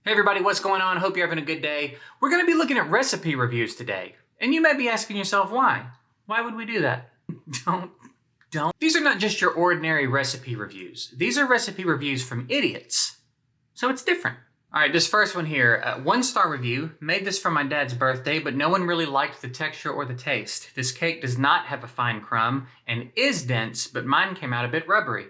Hey everybody, what's going on? Hope you're having a good day. We're going to be looking at recipe reviews today. And you may be asking yourself, why? Why would we do that? Don't. These are not just your ordinary recipe reviews. These are recipe reviews from idiots. So it's different. All right, this first one here, 1-star review. Made this for my dad's birthday, but no one really liked the texture or the taste. This cake does not have a fine crumb and is dense, but mine came out a bit rubbery.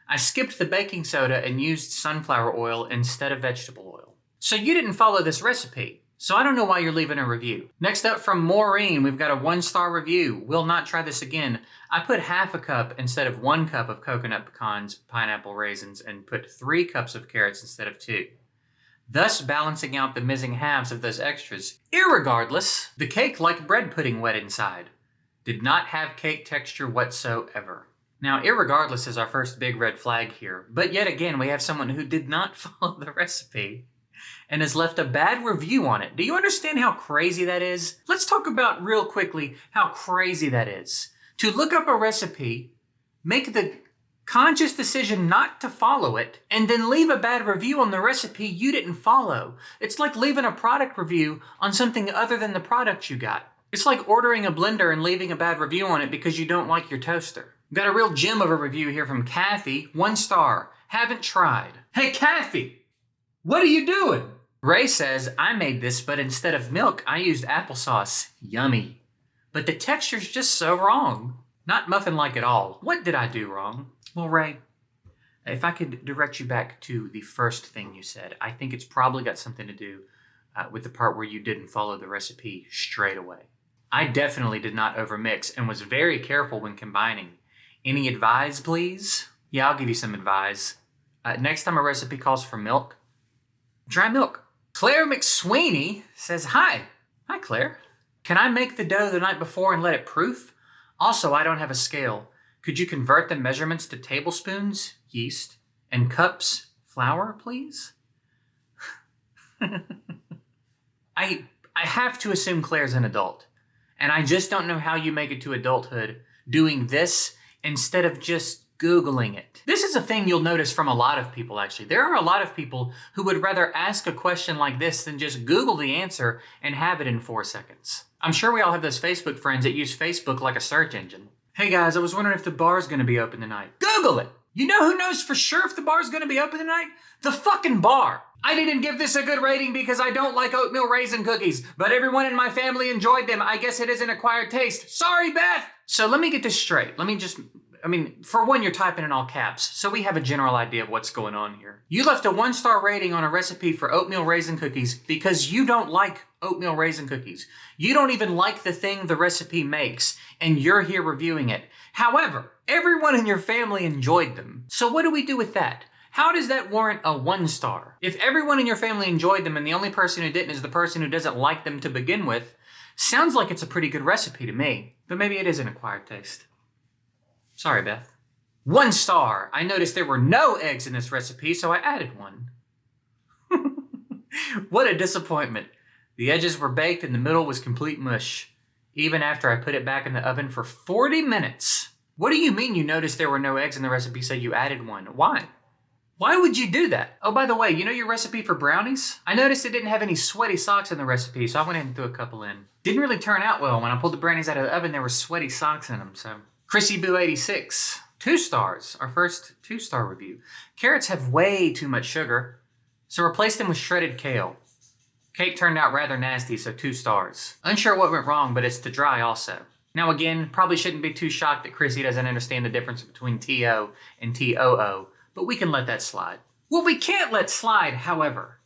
I skipped the baking soda and used sunflower oil instead of vegetable oil. So you didn't follow this recipe, so I don't know why you're leaving a review. Next up from Maureen, we've got a 1-star review. Will not try this again. I put half a cup instead of 1 cup of coconut pecans, pineapple raisins, and put 3 cups of carrots instead of 2. Thus balancing out the missing halves of those extras. Irregardless, the cake like bread pudding wet inside. Did not have cake texture whatsoever. Now, irregardless is our first big red flag here, but yet again we have someone who did not follow the recipe and has left a bad review on it. Do you understand how crazy that is? Let's talk about real quickly how crazy that is. To look up a recipe, make the conscious decision not to follow it, and then leave a bad review on the recipe you didn't follow. It's like leaving a product review on something other than the product you got. It's like ordering a blender and leaving a bad review on it because you don't like your toaster. Got a real gem of a review here from Kathy, 1 star. Haven't tried. Hey Kathy! What are you doing? Ray says, I made this, but instead of milk, I used applesauce. Yummy. But the texture's just so wrong. Not muffin-like at all. What did I do wrong? Well, Ray, if I could direct you back to the first thing you said, I think it's probably got something to do with the part where you didn't follow the recipe straight away. I definitely did not overmix and was very careful when combining. Any advice, please? Yeah, I'll give you some advice. Next time a recipe calls for milk, dry milk. Claire McSweeney says, Hi, Claire. Can I make the dough the night before and let it proof? Also, I don't have a scale. Could you convert the measurements to tablespoons, yeast, and cups, flour, please? I have to assume Claire's an adult, and I just don't know how you make it to adulthood doing this instead of just Googling it. This is a thing you'll notice from a lot of people, actually. There are a lot of people who would rather ask a question like this than just Google the answer and have it in 4 seconds. I'm sure we all have those Facebook friends that use Facebook like a search engine. Hey guys, I was wondering if the bar's gonna be open tonight. Google it! You know who knows for sure if the bar's gonna be open tonight? The fucking bar! I didn't give this a good rating because I don't like oatmeal raisin cookies, but everyone in my family enjoyed them. I guess it is an acquired taste. Sorry, Beth! So let me get this straight. For one, you're typing in all caps, so we have a general idea of what's going on here. You left a 1-star rating on a recipe for oatmeal raisin cookies because you don't like oatmeal raisin cookies. You don't even like the thing the recipe makes, and you're here reviewing it. However, everyone in your family enjoyed them. So what do we do with that? How does that warrant a 1-star? If everyone in your family enjoyed them and the only person who didn't is the person who doesn't like them to begin with, sounds like it's a pretty good recipe to me. But maybe it is an acquired taste. Sorry, Beth. 1 star. I noticed there were no eggs in this recipe, so I added 1. What a disappointment. The edges were baked and the middle was complete mush, even after I put it back in the oven for 40 minutes. What do you mean you noticed there were no eggs in the recipe, so you added 1? Why? Why would you do that? Oh, by the way, you know your recipe for brownies? I noticed it didn't have any sweaty socks in the recipe, so I went ahead and threw a couple in. Didn't really turn out well. When I pulled the brownies out of the oven, there were sweaty socks in them, so... Chrissy Boo 86, 2 stars, our first 2-star review. Carrots have way too much sugar, so replace them with shredded kale. Cake turned out rather nasty, so 2 stars. Unsure what went wrong, but it's too dry also. Now again, probably shouldn't be too shocked that Chrissy doesn't understand the difference between T-O and T-O-O, but we can let that slide. What we can't let slide, however,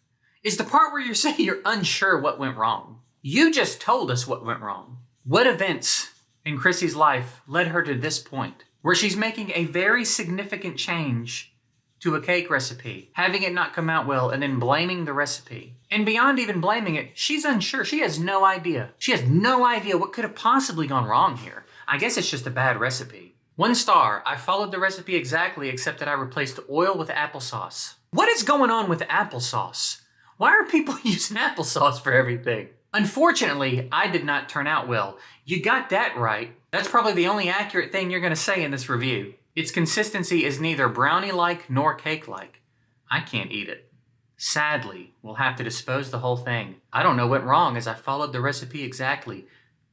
is the part where you're saying you're unsure what went wrong. You just told us what went wrong. What events in Chrissy's life led her to this point, where she's making a very significant change to a cake recipe, having it not come out well, and then blaming the recipe. And beyond even blaming it, she's unsure. She has no idea. She has no idea what could have possibly gone wrong here. I guess it's just a bad recipe. 1 star. I followed the recipe exactly, except that I replaced oil with applesauce. What is going on with applesauce? Why are people using applesauce for everything? Unfortunately, I did not turn out well. You got that right. That's probably the only accurate thing you're going to say in this review. Its consistency is neither brownie-like nor cake-like. I can't eat it. Sadly, we'll have to dispose the whole thing. I don't know what went wrong as I followed the recipe exactly.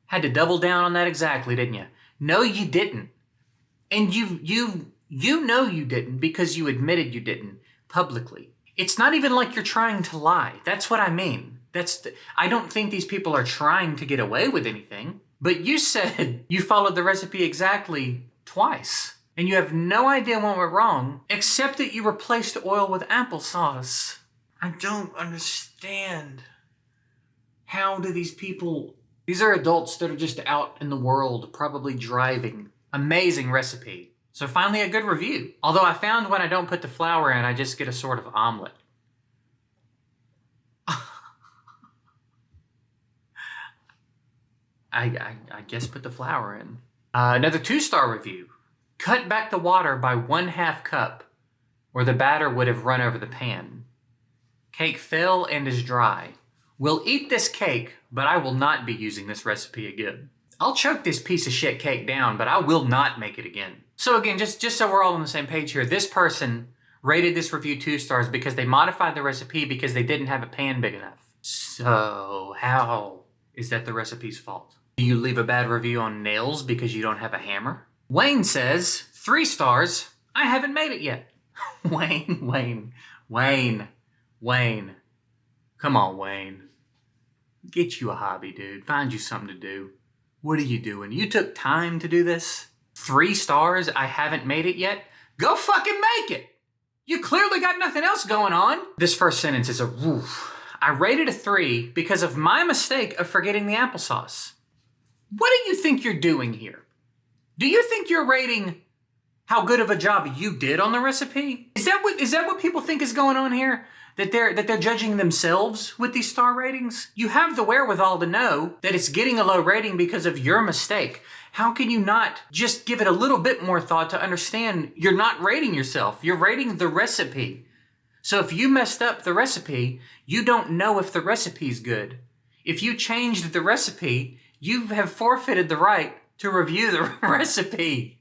Had to double down on that exactly, didn't you? No, you didn't. And you know you didn't because you admitted you didn't publicly. It's not even like you're trying to lie. That's what I mean. I don't think these people are trying to get away with anything. But you said you followed the recipe exactly twice. And you have no idea what went wrong, except that you replaced oil with applesauce. I don't understand. How do these people... These are adults that are just out in the world, probably driving. Amazing recipe. So finally a good review. Although I found when I don't put the flour in, I just get a sort of omelet. I guess put the flour in. Another 2-star review. Cut back the water by 1/2 cup, or the batter would have run over the pan. Cake fell and is dry. Will eat this cake, but I will not be using this recipe again. I'll choke this piece of shit cake down, but I will not make it again. So again, just so we're all on the same page here, this person rated this review 2 stars because they modified the recipe because they didn't have a pan big enough. So how is that the recipe's fault? Do you leave a bad review on nails because you don't have a hammer? Wayne says, 3 stars, I haven't made it yet. Wayne. Come on, Wayne. Get you a hobby, dude. Find you something to do. What are you doing? You took time to do this? 3 stars, I haven't made it yet? Go fucking make it! You clearly got nothing else going on. This first sentence is a woof. I rated a 3 because of my mistake of forgetting the applesauce. What do you think you're doing here? Do you think you're rating how good of a job you did on the recipe? Is that what people think is going on here? That they're judging themselves with these star ratings? You have the wherewithal to know that it's getting a low rating because of your mistake. How can you not just give it a little bit more thought to understand you're not rating yourself, you're rating the recipe. So if you messed up the recipe, you don't know if the recipe's good. If you changed the recipe, you have forfeited the right to review the recipe.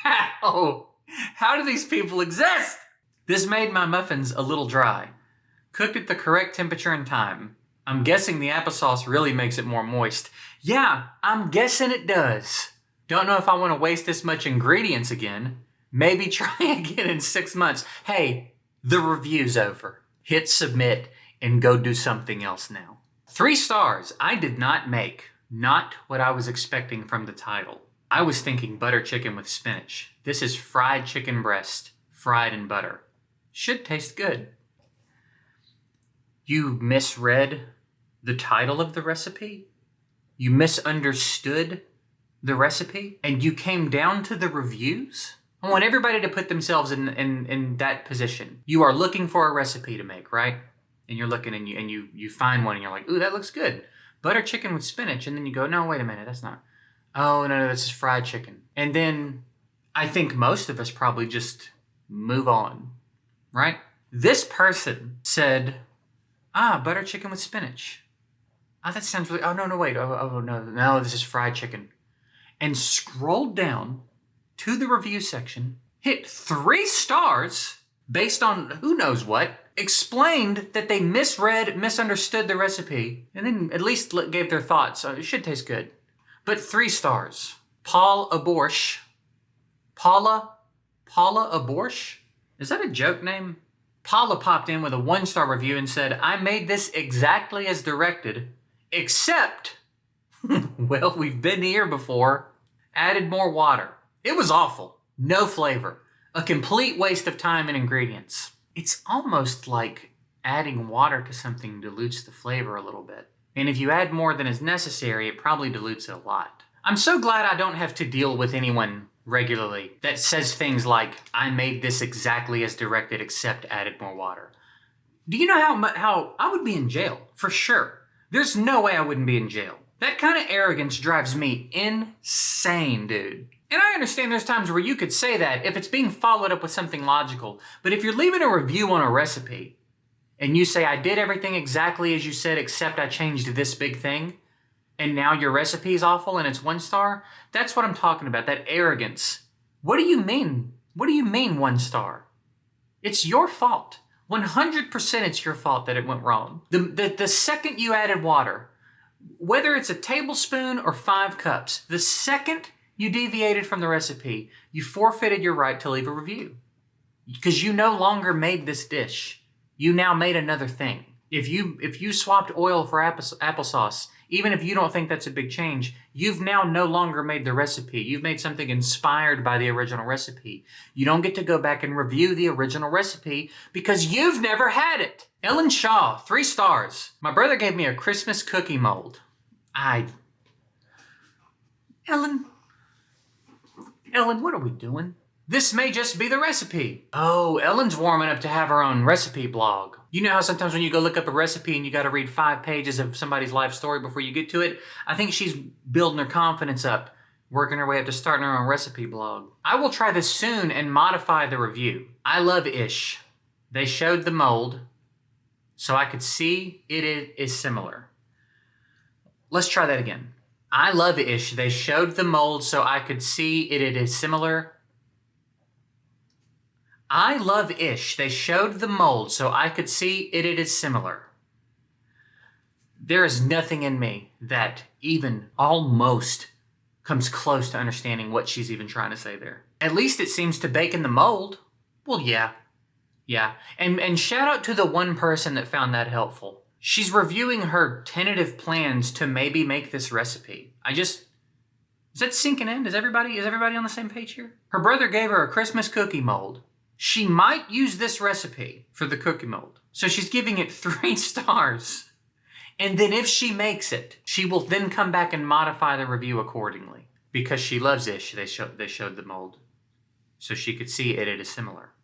How do these people exist? This made my muffins a little dry. Cooked at the correct temperature and time. I'm guessing the applesauce really makes it more moist. Yeah, I'm guessing it does. Don't know if I want to waste this much ingredients again. Maybe try again in 6 months. Hey, the review's over. Hit submit and go do something else now. 3 stars. I did not make. Not what I was expecting from the title. I was thinking butter chicken with spinach. This is fried chicken breast, fried in butter. Should taste good. You misread the title of the recipe? You misunderstood the recipe? And you came down to the reviews? I want everybody to put themselves in that position. You are looking for a recipe to make, right? And you're looking and you find one and you're like, ooh, that looks good. Butter chicken with spinach. And then you go, no, wait a minute, that's not. Oh, no, this is fried chicken. And then I think most of us probably just move on, right? This person said, butter chicken with spinach. That sounds really, no, wait. No, this is fried chicken. And scrolled down to the review section, hit 3 stars based on who knows what, explained that they misunderstood the recipe, and then at least gave their thoughts. It should taste good. But 3 stars. Paula Aborsh. Paula Aborsh? Is that a joke name? Paula popped in with a 1-star review and said, I made this exactly as directed, except, well, we've been here before, added more water. It was awful. No flavor. A complete waste of time and ingredients. It's almost like adding water to something dilutes the flavor a little bit. And if you add more than is necessary, it probably dilutes it a lot. I'm so glad I don't have to deal with anyone regularly that says things like, I made this exactly as directed except added more water. Do you know how I would be in jail? For sure. There's no way I wouldn't be in jail. That kind of arrogance drives me insane, dude. And I understand there's times where you could say that if it's being followed up with something logical. But if you're leaving a review on a recipe and you say, I did everything exactly as you said except I changed this big thing, and now your recipe is awful and it's 1 star, that's what I'm talking about, that arrogance. What do you mean? What do you mean 1 star? It's your fault. 100% it's your fault that it went wrong. The second you added water, whether it's a tablespoon or 5 cups, the second you deviated from the recipe, you forfeited your right to leave a review. Because you no longer made this dish. You now made another thing. If you swapped oil for applesauce, even if you don't think that's a big change, you've now no longer made the recipe. You've made something inspired by the original recipe. You don't get to go back and review the original recipe because you've never had it. Ellen Shaw, 3 stars. My brother gave me a Christmas cookie mold. Ellen, what are we doing? This may just be the recipe. Oh, Ellen's warming up to have her own recipe blog. You know how sometimes when you go look up a recipe and you got to read 5 pages of somebody's life story before you get to it? I think she's building her confidence up, working her way up to starting her own recipe blog. I will try this soon and modify the review. I love Ish. They showed the mold so I could see it is similar. Let's try that again. I love Ish. They showed the mold so I could see it is similar. I love Ish. They showed the mold so I could see it is similar. There is nothing in me that even almost comes close to understanding what she's even trying to say there. At least it seems to bake in the mold. Well, yeah. And shout out to the one person that found that helpful. She's reviewing her tentative plans to maybe make this recipe. Is that sinking in? Is everybody on the same page here? Her brother gave her a Christmas cookie mold. She might use this recipe for the cookie mold. So she's giving it 3 stars. And then if she makes it, she will then come back and modify the review accordingly. Because she loves Ish, they showed the mold. So she could see it is similar.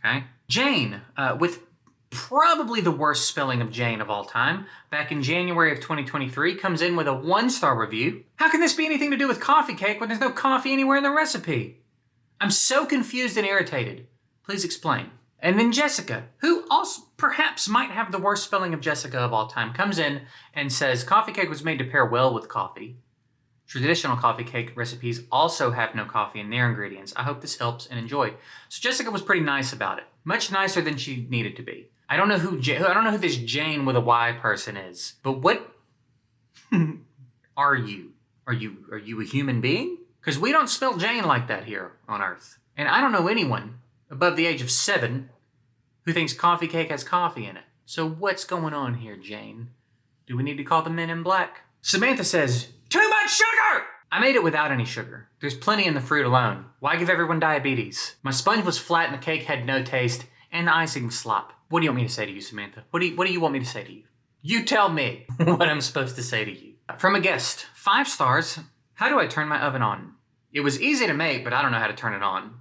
Okay? Jane, with probably the worst spelling of Jane of all time, back in January of 2023, comes in with a 1-star review. How can this be anything to do with coffee cake when there's no coffee anywhere in the recipe? I'm so confused and irritated. Please explain. And then Jessica, who also perhaps might have the worst spelling of Jessica of all time, comes in and says, coffee cake was made to pair well with coffee. Traditional coffee cake recipes also have no coffee in their ingredients. I hope this helps and enjoy. So Jessica was pretty nice about it. Much nicer than she needed to be. I don't know who this Jane with a Y person is, but what are you? Are you a human being? Because we don't spell Jane like that here on Earth. And I don't know anyone above the age of 7 who thinks coffee cake has coffee in it. So what's going on here, Jane? Do we need to call the men in black? Samantha says, too much sugar! I made it without any sugar. There's plenty in the fruit alone. Why give everyone diabetes? My sponge was flat and the cake had no taste, and the icing was slop. What do you want me to say to you, Samantha? What do you want me to say to you? You tell me what I'm supposed to say to you. From a guest, 5 stars. How do I turn my oven on? It was easy to make, but I don't know how to turn it on.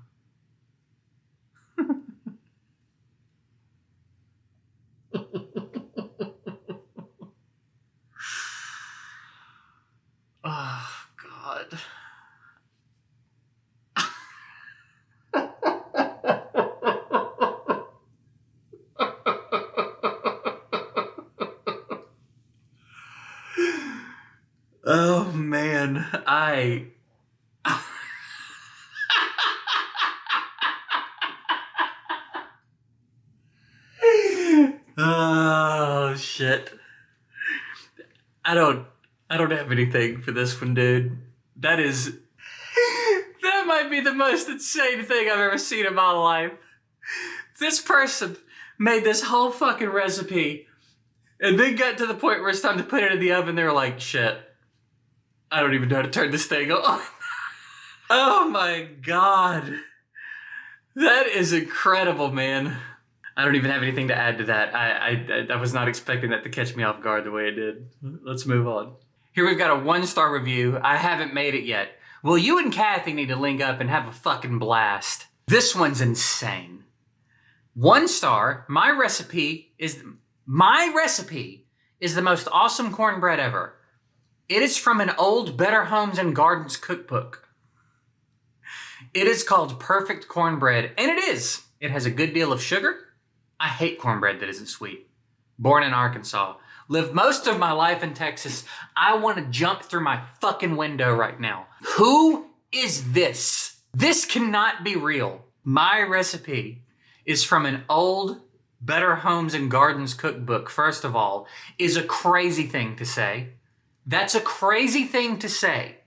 Oh, God. Oh, man. Oh, shit. I don't have anything for this one, dude. That might be the most insane thing I've ever seen in my life. This person made this whole fucking recipe and then got to the point where it's time to put it in the oven. They were like, shit, I don't even know how to turn this thing on. Oh my God. That is incredible, man. I don't even have anything to add to that. I was not expecting that to catch me off guard the way it did. Let's move on. Here we've got a 1-star review. I haven't made it yet. Well, you and Kathy need to link up and have a fucking blast. This one's insane. 1 star, my recipe is the most awesome cornbread ever. It is from an old Better Homes and Gardens cookbook. It is called Perfect Cornbread, and it is. It has a good deal of sugar. I hate cornbread that isn't sweet. Born in Arkansas. Lived most of my life in Texas. I want to jump through my fucking window right now. Who is this? This cannot be real. My recipe is from an old Better Homes and Gardens cookbook, first of all, is a crazy thing to say. That's a crazy thing to say.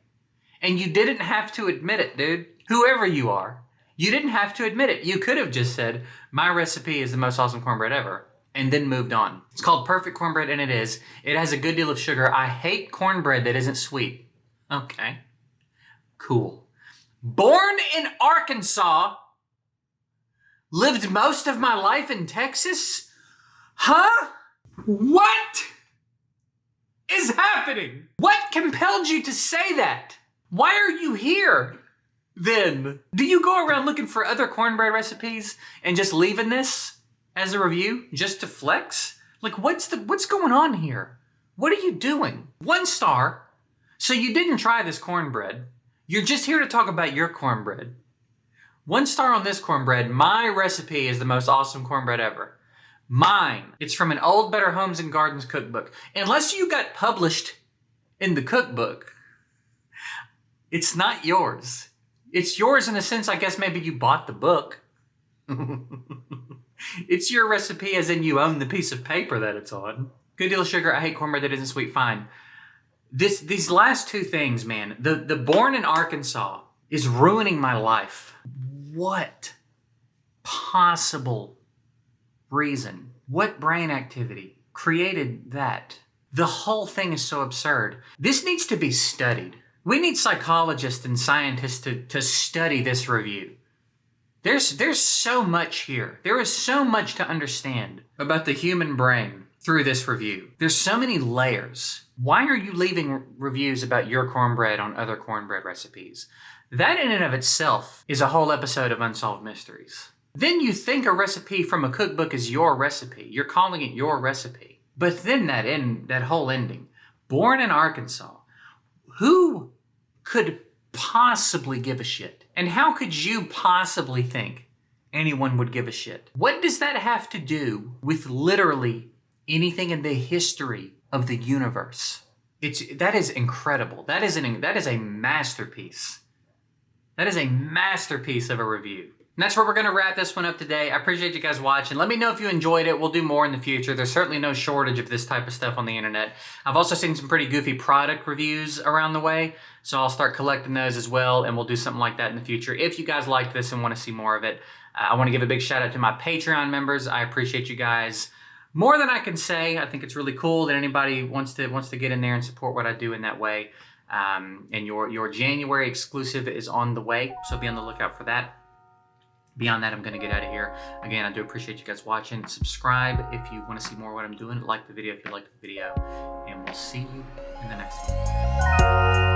And you didn't have to admit it, dude. Whoever you are, you didn't have to admit it. You could have just said, my recipe is the most awesome cornbread ever, and then moved on. It's called Perfect Cornbread, and it is. It has a good deal of sugar. I hate cornbread that isn't sweet. Okay, cool. Born in Arkansas, lived most of my life in Texas? Huh? What is happening? What compelled you to say that? Why are you here then? Do you go around looking for other cornbread recipes and just leaving this as a review just to flex? Like, what's going on here? What are you doing? 1 star. So you didn't try this cornbread. You're just here to talk about your cornbread. 1 star on this cornbread. My recipe is the most awesome cornbread ever. Mine. It's from an old Better Homes and Gardens cookbook. Unless you got published in the cookbook, it's not yours. It's yours in the sense, I guess maybe you bought the book. It's your recipe as in you own the piece of paper that it's on. Good deal of sugar. I hate cornbread that isn't sweet. Fine. These last 2 things, man. The born in Arkansas is ruining my life. What possible reason? What brain activity created that? The whole thing is so absurd. This needs to be studied. We need psychologists and scientists to study this review. There's so much here. There is so much to understand about the human brain through this review. There's so many layers. Why are you leaving reviews about your cornbread on other cornbread recipes? That in and of itself is a whole episode of Unsolved Mysteries. Then you think a recipe from a cookbook is your recipe. You're calling it your recipe. But then that whole ending, born in Arkansas, who could possibly give a shit? And how could you possibly think anyone would give a shit? What does that have to do with literally anything in the history of the universe? That is incredible. That is a masterpiece. That is a masterpiece of a review. And that's where we're going to wrap this one up today. I appreciate you guys watching. Let me know if you enjoyed it. We'll do more in the future. There's certainly no shortage of this type of stuff on the internet. I've also seen some pretty goofy product reviews around the way, so I'll start collecting those as well, and we'll do something like that in the future. If you guys liked this and want to see more of it, I want to give a big shout out to my Patreon members. I appreciate you guys more than I can say. I think it's really cool that anybody wants to get in there and support what I do in that way. And your January exclusive is on the way, so be on the lookout for that. Beyond that, I'm going to get out of here. Again, I do appreciate you guys watching. Subscribe if you want to see more of what I'm doing. Like the video if you liked the video. And we'll see you in the next one.